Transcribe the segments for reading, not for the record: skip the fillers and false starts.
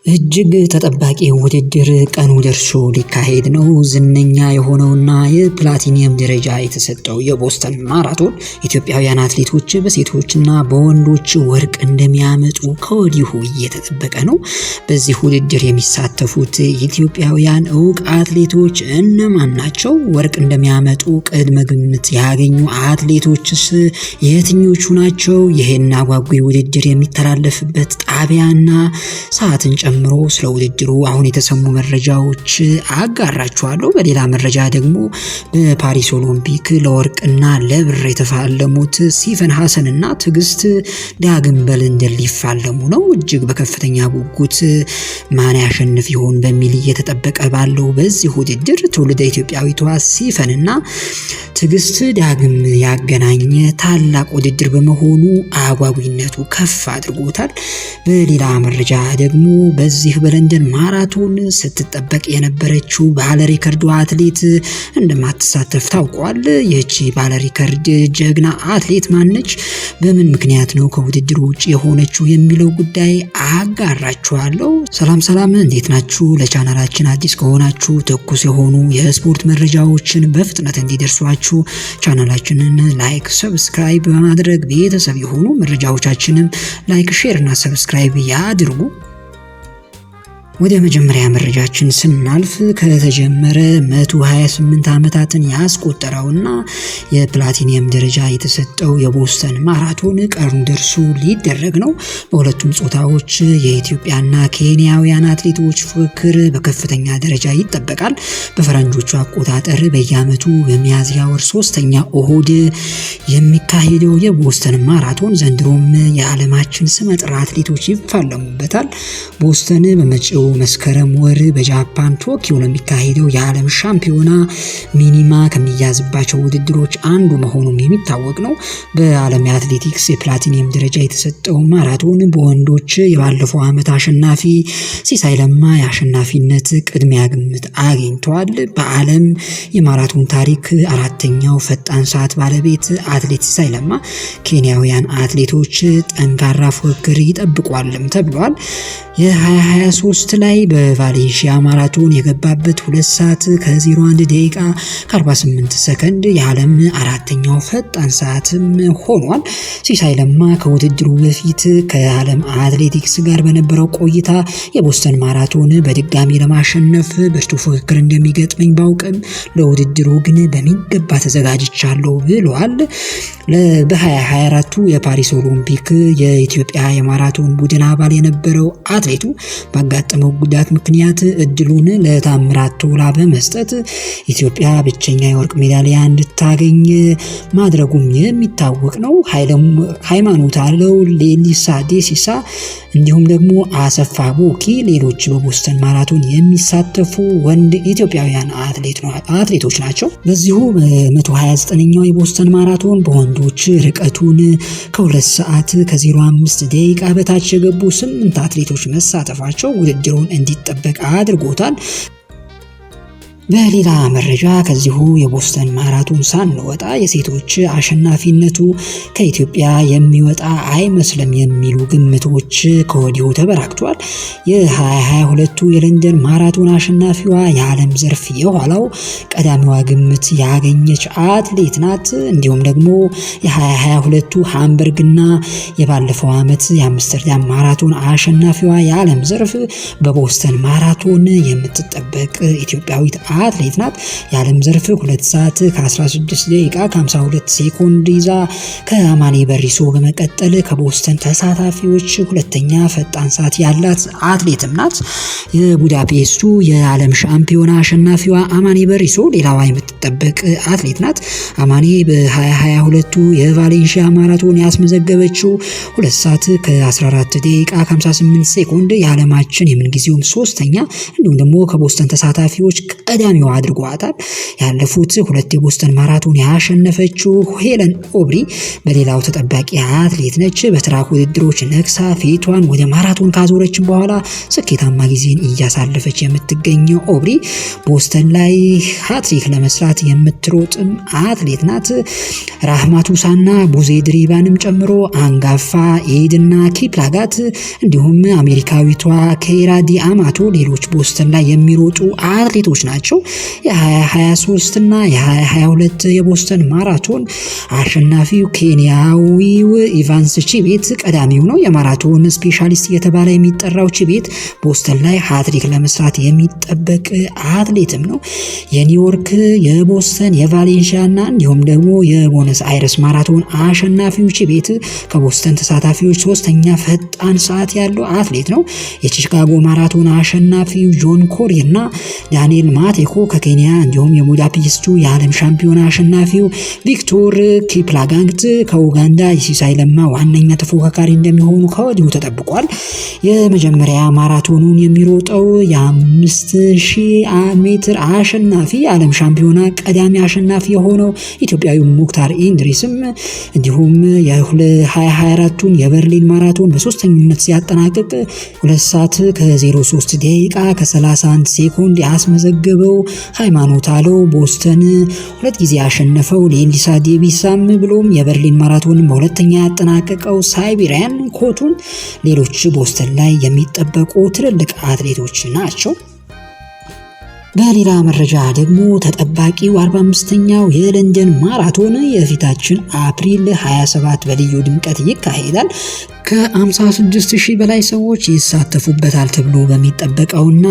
እጅግ ተጠባቂ ውድድር ቀኑ ደርሶ ሊካሄድ ነው። ዝነኛ የሆነውና የፕላቲኒየም ደረጃ የተሰጠው የቦስተን ማራቶን ኢትዮጵያውያን አትሌቶች በሴቶችና በወንዶች ወርቅ እንደሚያመጡ ከወዲሁ እየተጠበቀ ነው። በዚህ ውድድር የሚሳተፉት ኢትዮጵያውያን እውቅ አትሌቶች እነማን ናቸው? ወርቅ እንደሚያመጡ ቅድመ ግምት ያገኙ አትሌቶችስ የትኞቹ ናቸው? ይሄን አጓጊ ውድድር የሚተላለፍበት ጣቢያና ሰዓትን ጨምሮ ስለ ውድድሩ አሁን የተሰሙ መረጃዎች አጋራችኋለሁ። በሌላ መረጃ ደግሞ በፓሪስ ኦሎምፒክ ለወርቅና ለብር የተፋለሙት ሲፈን ሀሰን እና ትዕግስት ዳግም በለንደን ሊፋለሙ ነው። እጅግ በከፍተኛ ጉጉት ማን ያሸንፍ ይሆን በሚል እየተጠበቀ ባለው በዚህ ውድድር ትውልደ ኢትዮጵያዊቷ ሲፈንና ትዕግስት ዳግም ያገናኘ ታላቅ ውድድር በመሆኑ አጓጊነቱ ከፍ አድርጎታል። በሌላ መረጃ ደግሞ በዚህ በለንደን ማራቶን ስትጠበቅ የነበረችው ባለ ሪከርዱ አትሌት እንደማትሳተፍ ታውቋል። ይህቺ ባለ ሪከርድ ጀግና አትሌት ማነች? በምን ምክንያት ነው ከውድድሩ ውጭ የሆነችው የሚለው ጉዳይ አጋራችኋለሁ። ሰላም፣ እንዴት ናችሁ? ለቻናላችን አዲስ ከሆናችሁ ትኩስ የሆኑ የስፖርት መረጃዎችን በፍጥነት እንዲደርሷችሁ ቻናላችንን ላይክ፣ ሰብስክራይብ በማድረግ ቤተሰብ የሆኑ መረጃዎቻችንን ላይክ፣ ሼር እና ሰብስክራይብ ያድርጉ። ወደ መጀመሪያ መረጃችን ስናልፍ ከተጀመረ 128 ዓመታትን ያስቆጠረውና የፕላቲኒየም ደረጃ የተሰጠው የቦስተን ማራቶን ቀኑ ደርሶ ሊደረግ ነው። በሁለቱም ጾታዎች የኢትዮጵያና ኬንያውያን አትሌቶች ፉክክር በከፍተኛ ደረጃ ይጠበቃል። በፈረንጆቹ አቆጣጠር በየዓመቱ በሚያዝያ ወር 3ኛ እሁድ የሚካሄደው የቦስተን ማራቶን ዘንድሮም የዓለማችን ስመጥር አትሌቶች ይፋለሙበታል። ቦስተን በመጪው መስከረም ወር በጃፓን ቶኪዮ ለሚካሄደው የዓለም ሻምፒዮና ሚኒማ ከሚያዝባቸው ውድድሮች አንዱ መሆኑም የሚታወቅ ነው። በዓለም የአትሌቲክስ የፕላቲኒየም ደረጃ የተሰጠው ማራቶን በወንዶች የባለፈው ዓመት አሸናፊ ሲሳይ ለማ የአሸናፊነት ቅድሚያ ግምት አግኝተዋል። በዓለም የማራቶን ታሪክ አራተኛው ፈጣን ሰዓት ባለቤት አትሌት ሲሳይ ለማ ኬንያውያን አትሌቶች ጠንካራ ፉክክር ይጠብቋልም ተብሏል። የ2023 ላይ በቫሌንሺያ ማራቶን የገባበት 2 ሰዓት ከ01 ደቂቃ ከ48 ሰከንድ የዓለም አራተኛው ፈጣን ሰዓትም ሆኗል። ሲሳይ ለማ ከውድድሩ በፊት ከዓለም አትሌቲክስ ጋር በነበረው ቆይታ የቦስተን ማራቶን በድጋሚ ለማሸነፍ ብርቱ ፉክክር እንደሚገጥመኝ ባውቅም ለውድድሩ ግን በሚገባ ተዘጋጅቻለሁ ብሏል። በ2024 የፓሪስ ኦሎምፒክ የኢትዮጵያ የማራቶን ቡድን አባል የነበረው አትሌቱ ባጋጠመው ጉዳት ምክንያት እድሉን ለታምራት ቶላ በመስጠት ኢትዮጵያ ብቸኛ የወርቅ ሜዳሊያ እንድታገኝ ማድረጉም የሚታወቅ ነው። ሃይማኖት አለው፣ ሌሊሳ ዴሲሳ እንዲሁም ደግሞ አሰፋ ቦኪ ሌሎች በቦስተን ማራቶን የሚሳተፉ ወንድ ኢትዮጵያውያን አትሌቶች ናቸው። በዚሁ 129ኛው የቦስተን ማራቶን በወንዶች ርቀቱን ከ2 ሰዓት ከ05 ደቂቃ በታች የገቡ 8 አትሌቶች መሳተፋቸው ውድድሩን እንዲጠበቅ አድርጎታል። በሌላ መረጃ ከዚሁ የቦስተን ማራቶን ሳንወጣ የሴቶች አሸናፊነቱ ከኢትዮጵያ የሚወጣ አይመስልም የሚሉ ግምቶች ከወዲሁ ተበራክቷል። የ2022 የለንደን ማራቶን አሸናፊዋ የዓለም ዘርፍ የኋላው ቀዳሚዋ ግምት ያገኘች አትሌት ናት። እንዲሁም ደግሞ የ2022 ሃምበርግና የባለፈው ዓመት የአምስተርዳም ማራቶን አሸናፊዋ የዓለም ዘርፍ በቦስተን ማራቶን የምትጠበቅ ኢትዮጵያዊት አትሌት ናት። የዓለም ዘርፍ 2 ሰዓት ከ16 ደቂቃ ከ52 ሴኮንድ ይዛ ከአማኔ በሪሶ በመቀጠል ከቦስተን ተሳታፊዎች ሁለተኛ ፈጣን ሰዓት ያላት አትሌትም ናት። የቡዳፔስቱ የዓለም ሻምፒዮና አሸናፊዋ አማኔ በሪሶ ሌላዋ የምትጠበቅ አትሌት ናት። አማኔ በ2022 የቫሌንሺያ ማራቶን ያስመዘገበችው 2 ሰዓት ከ14 ደቂቃ ከ58 ሴኮንድ የዓለማችን የምንጊዜውም ሶስተኛ እንዲሁም ደግሞ ከቦስተን ተሳታፊዎች ቀዳሚዋ አድርጓታል። ያለፉት 2 የቦስተን ማራቶን ያሸነፈችው ሄለን ኦብሪ በሌላው ተጠባቂ አትሌት ነች። በትራክ ውድድሮች ነክሳ ፊቷን ወደ ማራቶን ካዞረችን በኋላ ስኬታማ ጊዜን እያሳለፈች የምትገኘው ኦብሪ ቦስተን ላይ ሃትሪክ ለመስራት የምትሮጥም አትሌት ናት። ራህማቱሳና ቡዜ ድሪባንም ጨምሮ አንጋፋ ኤድና ኪፕላጋት እንዲሁም አሜሪካዊቷ ኬይራ ዲአማቶ ሌሎች ቦስተን ላይ የሚሮጡ አትሌቶች ናቸው። የ2023 እና የ2022 የቦስተን ማራቶን አሸናፊው ኬንያዊው ኢቫንስ ቺቤት ቀዳሚው ነው። የማራቶን ስፔሻሊስት እየተባለ የሚጠራው ቺቤት ቦስተን ላይ ሃትሪክ ለመስራት የሚጠበቅ አትሌትም ነው። የኒውዮርክ፣ የቦስተን፣ የቫሌንሺያ እና እንዲሁም ደግሞ የቦነስ አይረስ ማራቶን አሸናፊው ቺቤት ከቦስተን ተሳታፊዎች 3ኛ ፈጣን ሰዓት ያለው አትሌት ነው። የቺካጎ ማራቶን አሸናፊው ጆን ኮሪ እና ዳንኤል ማቴኮ ከኬንያ እንዲሁም የቡዳፔስቱ የዓለም ሻምፒዮና አሸናፊው ቪክቶር ኪፕላጋንት ከኡጋንዳ የሲሳይ ለማ ዋነኛ ተፎካካሪ እንደሚሆኑ ከወዲሁ ተጠብቋል። የመጀመሪያ ማራቶኑን የሚሮጠው የ5000 ሜትር አሸናፊ የዓለም ሻምፒዮና ቀዳሚ አሸናፊ የሆነው ኢትዮጵያዊ ሙክታር ኢድሪስም እንዲሁም የ2024ቱን የበርሊን ማራቶን በሶስተኝነት ሲያጠናቅቅ 2 ሰዓት ከ03 ደቂቃ ከ31 ሴኮንድ ያስመዘገበው ሃይማኖት አለው ቦስተን 2 ጊዜ ያሸነፈው ሌሊሳ ዴቢሳም ብሎም የበርሊን ማራቶንን በሁለተኛ ያጠናቀቀው ሳይቤሪያን ኮቱን ሌሎች ቦስተን ላይ የሚጠበቁ ትልልቅ አትሌቶች ናቸው። በሌላ መረጃ ደግሞ ተጠባቂው 45ኛው የለንደን ማራቶን የፊታችን አፕሪል 27 በልዩ ድምቀት ይካሄዳል። ከ56000 በላይ ሰዎች ይሳተፉበታል ተብሎ በሚጠበቀውና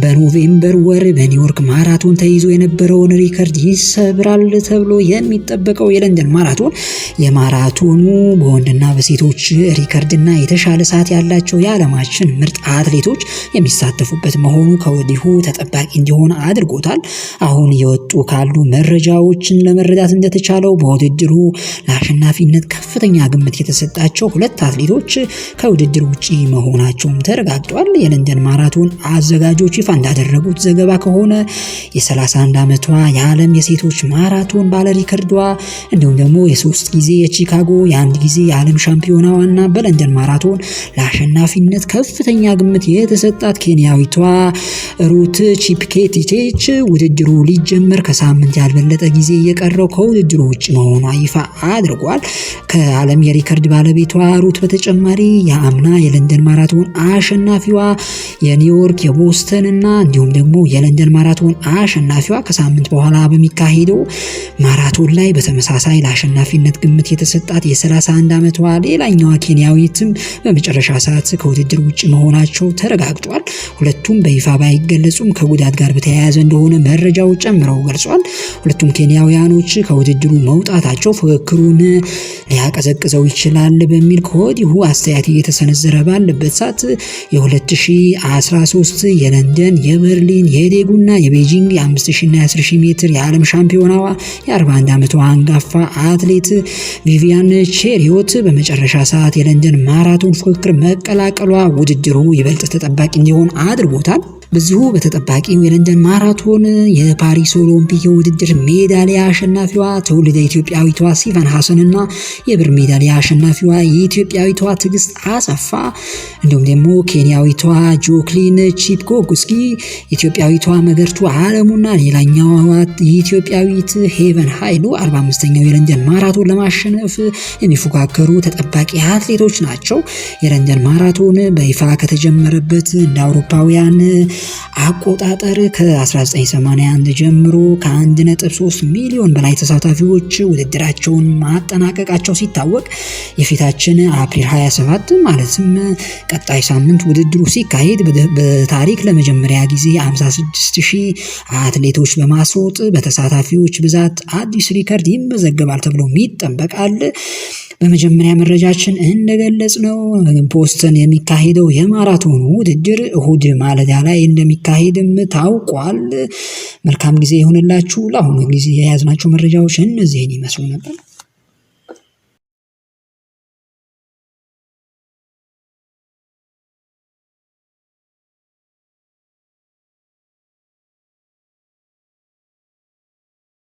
በኖቬምበር ወር በኒውዮርክ ማራቶን ተይዞ የነበረውን ሪከርድ ይሰብራል ተብሎ የሚጠበቀው የለንደን ማራቶን የማራቶኑ በወንድና በሴቶች ሪከርድና የተሻለ ሰዓት ያላቸው የዓለማችን ምርጥ አትሌቶች የሚሳተፉበት መሆኑ ከወዲሁ ተጠባቂ እንዲሆን አድርጎታል። አሁን የወጡ ካሉ መረጃዎችን ለመረዳት እንደተቻለው በውድድሩ ለአሸናፊነት ከፍተኛ ግምት የተሰጣቸው 2 አትሌቶች ከውድድር ውጪ መሆናቸውም ተረጋግጧል። የለንደን ማራቶን አዘጋጆች ይፋ እንዳደረጉት ዘገባ ከሆነ የ31 ዓመቷ የዓለም የሴቶች ማራቶን ባለ ሪከርዷ እንዲሁም ደግሞ የ3 ጊዜ የቺካጎ የ1 ጊዜ የዓለም ሻምፒዮናዋና በለንደን ማራቶን ለአሸናፊነት ከፍተኛ ግምት የተሰጣት ኬንያዊቷ ሩት ቺፕኬቲቼች ውድድሩ ሊጀመር ከሳምንት ያልበለጠ ጊዜ የቀረው ከውድድሩ ውጪ መሆኗ ይፋ አድርጓል። ከዓለም የሪከርድ ባለቤቷ ሩት በተጨማሪ የአምና የለንደን ማራቶን አሸናፊዋ የኒውዮርክ የቦስተን እና እንዲሁም ደግሞ የለንደን ማራቶን አሸናፊዋ ከሳምንት በኋላ በሚካሄደው ማራቶን ላይ በተመሳሳይ ለአሸናፊነት ግምት የተሰጣት የ31 ዓመቷ ሌላኛዋ ኬንያዊትም በመጨረሻ ሰዓት ከውድድር ውጪ መሆናቸው ተረጋግጧል። ሁለቱም በይፋ ባይገለጹም ከጉዳት ጋር በተያያዘ እንደሆነ መረጃው ጨምረው ገልጿል። ሁለቱም ኬንያውያኖች ከውድድሩ መውጣታቸው ፉክክሩን ሊያቀዘቅዘው ይችላል በሚል ከወዲሁ አስተያየት እየተሰነዘረ ባለበት ሰዓት የ2013 የለንደን፣ የበርሊን፣ የዴጉና የቤጂንግ የ5000 እና የ10000 ሜትር የዓለም ሻምፒዮናዋ የ41 ዓመቷ አንጋፋ አትሌት ቪቪያን ቼሪዮት በመጨረሻ ሰዓት የለንደን ማራቶን ፉክክር መቀላቀሏ ውድድሩ ይበልጥ ተጠባቂ እንዲሆን አድርጎታል። በዚሁ በተጠባቂው የለንደን ማራቶን የፓሪስ ኦሎምፒክ የውድድር ሜዳሊያ አሸናፊዋ ትውልደ ኢትዮጵያዊቷ ሲፋን ሐሰንና የብር ሜዳሊያ አሸናፊዋ የኢትዮጵያዊቷ ትዕግስት አሰፋ እንዲሁም ደግሞ ኬንያዊቷ ጆክሊን ቺፕኮጉስኪ፣ ኢትዮጵያዊቷ መገርቱ አለሙና ሌላኛዋ የኢትዮጵያዊት ሄቨን ኃይሉ 45ኛው የለንደን ማራቶን ለማሸነፍ የሚፎካከሩ ተጠባቂ አትሌቶች ናቸው። የለንደን ማራቶን በይፋ ከተጀመረበት እንደ አውሮፓውያን አቆጣጠር ከ1981 ጀምሮ ከ1.3 ሚሊዮን በላይ ተሳታፊዎች ውድድራቸውን ማጠናቀቃቸው ሲታወቅ የፊታችን አፕሪል 27 ማለትም ቀጣይ ሳምንት ውድድሩ ሲካሄድ በታሪክ ለመጀመሪያ ጊዜ 56000 አትሌቶች በማስሮጥ በተሳታፊዎች ብዛት አዲስ ሪከርድ ይመዘገባል ተብሎ ይጠበቃል። በመጀመሪያ መረጃችን እንደገለጽ ነው ቦስተን የሚካሄደው የማራቶን ውድድር እሁድ ማለዳ ላይ እንደሚካሄድም ታውቋል። መልካም ጊዜ ይሁንላችሁ። ለአሁኑ ጊዜ የያዝናቸው መረጃዎች እነዚህን ይመስሉ ነበር።